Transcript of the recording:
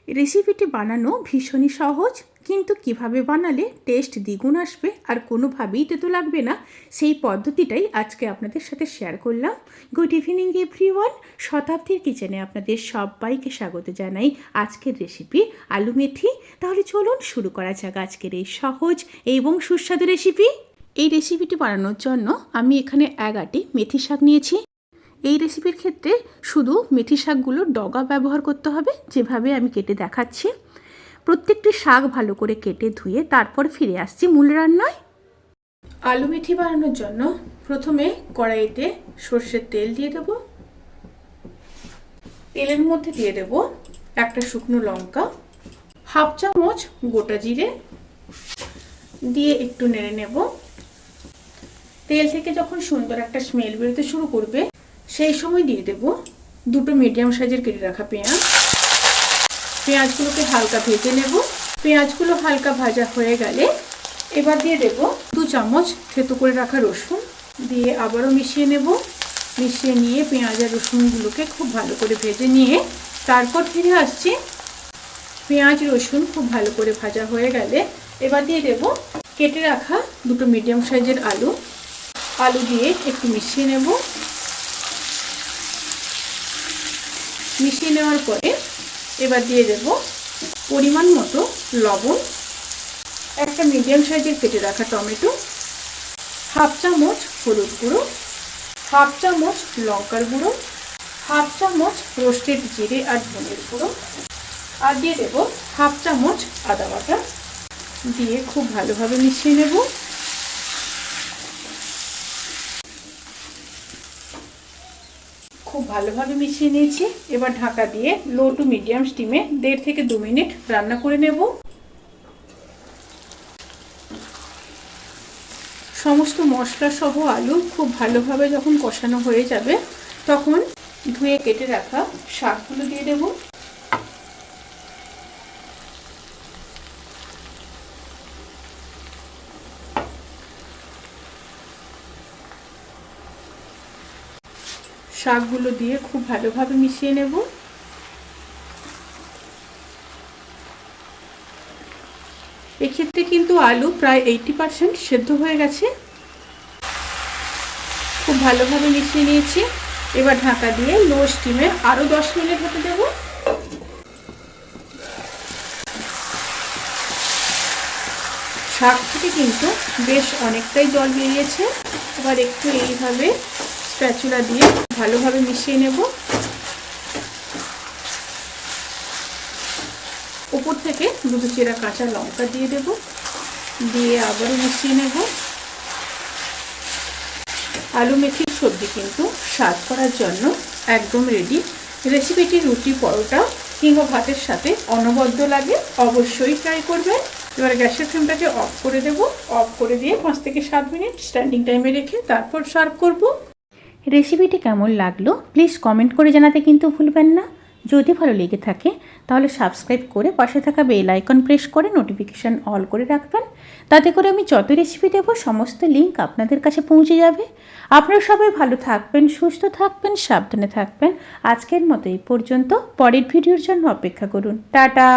রেসিপিটি বানানো ভীষণই সহজ, কিন্তু কিভাবে বানালে টেস্ট দ্বিগুণ আসবে আর কোনোভাবেই তেতো লাগবে না সেই পদ্ধতিটাই আজকে আপনাদের সাথে শেয়ার করলাম। গুড ইভিনিং এভরিওয়ান, শতাব্দীর কিচেনে আপনাদের সবাইকে স্বাগত জানাই। আজকের রেসিপি আলু মেথি। তাহলে চলুন শুরু করা যাক আজকের এই সহজ এবং সুস্বাদু রেসিপি। এই রেসিপিটি বানানোর জন্য আমি এখানে 1 আঁটি মেথি শাক নিয়েছি। এই রেসিপির ক্ষেত্রে শুধু মেথি শাকগুলোর ডগা ব্যবহার করতে হবে, যেভাবে আমি কেটে দেখাচ্ছি। প্রত্যেকটি শাক ভালো করে কেটে ধুয়ে তারপর ফিরে আসছি মূল রান্নায়। আলু মেথি বানানোর জন্য প্রথমে কড়াইতে সর্ষের তেল দিয়ে দেব। তেলের মধ্যে দিয়ে দেব একটা শুকনো লঙ্কা, হাফ চামচ গোটা জিরে দিয়ে একটু নেড়ে নেব। তেল থেকে যখন সুন্দর একটা স্মেল বেরোতে শুরু করবে সেই সময় দিয়ে দেব 2টো মিডিয়াম সাইজের কেটে রাখা পেঁয়াজ। পেঁয়াজগুলোকে হালকা ভেজে নেব। পেঁয়াজগুলো হালকা ভাজা হয়ে গেলে এবার দিয়ে দেব 2 চামচ থেতো করে রাখা রসুন, দিয়ে আবারও মিশিয়ে নেব। মিশিয়ে নিয়ে পেঁয়াজ আর রসুনগুলোকে খুব ভালো করে ভেজে নিয়ে তারপর ফিরে আসছি। পেঁয়াজ রসুন খুব ভালো করে ভাজা হয়ে গেলে এবার দিয়ে দেব কেটে রাখা 2টো মিডিয়াম সাইজের আলু। আলু দিয়ে একটু মিশিয়ে নেব। মিশিয়ে নেওয়ার পরে এবার দিয়ে দেব পরিমাণ মতো লবণ, একটা মিডিয়াম সাইজের কেটে রাখা টমেটো, হাফ চামচ হলুদ গুঁড়ো, হাফ চামচ লঙ্কার গুঁড়ো, হাফ চামচ রোস্টেড জিরে আর ধনের গুঁড়ো, আর দিয়ে দেব হাফ চামচ আদা বাটা। দিয়ে খুব ভালোভাবে মিশিয়ে নেব। খুব ভালোভাবে মিশিয়ে নিয়েছি। এবার ঢাকা দিয়ে লো টু মিডিয়াম স্টিমে 1.5 থেকে 2 মিনিট রান্না করে নেব। সমস্ত মশলা সহ আলু খুব ভালোভাবে যখন কষানো হয়ে যাবে তখন ধুয়ে কেটে রাখা শাকগুলো দিয়ে দেব। শাকগুলো দিয়ে খুব ভালোভাবে মিশিয়ে নেব। এক্ষেত্রে কিন্তু আলু প্রায় 80% সেদ্ধ হয়ে গেছে। খুব ভালোভাবে মিশিয়ে নিয়েছি। এবার ঢাকা দিয়ে লো স্টিমে আরও 10 মিনিট হতে দেব। শাক থেকে কিন্তু বেশ অনেকটাই জল বেরিয়েছে। এবার একটু এইভাবে স্প্যাচুলা দিয়ে ভালোভাবে মিশিয়ে নেব। উপর থেকে 2 চেরা কাঁচা লঙ্কা দিয়ে দেব। দিয়ে আবারও মিশিয়ে নেব। আলু মেথির সবজি কিন্তু স্বাদ করার জন্য একদম রেডি। রেসিপিটি রুটি, পরোটা কিংবা ভাতের সাথে অনবদ্য লাগে, অবশ্যই ট্রাই করবেন। এবার গ্যাসের ফ্লেমটাকে অফ করে দেব। অফ করে দিয়ে 5 থেকে 7 মিনিট স্ট্যান্ডিং টাইমে রেখে তারপর সার্ভ করব। রেসিপিটি কেমন লাগলো প্লিজ কমেন্ট করে জানাতে কিন্তু ভুলবেন না। যদি ভালো লেগে থাকে তাহলে সাবস্ক্রাইব করে পাশে থাকা বেল আইকন প্রেস করে নোটিফিকেশান অল করে রাখবেন। তাতে করে আমি যত রেসিপি দেবো সমস্ত লিঙ্ক আপনাদের কাছে পৌঁছে যাবে। আপনারা সবাই ভালো থাকবেন, সুস্থ থাকবেন, সাবধানে থাকবেন। আজকের মতো এই পর্যন্ত। পরের ভিডিওর জন্য অপেক্ষা করুন। টাটা।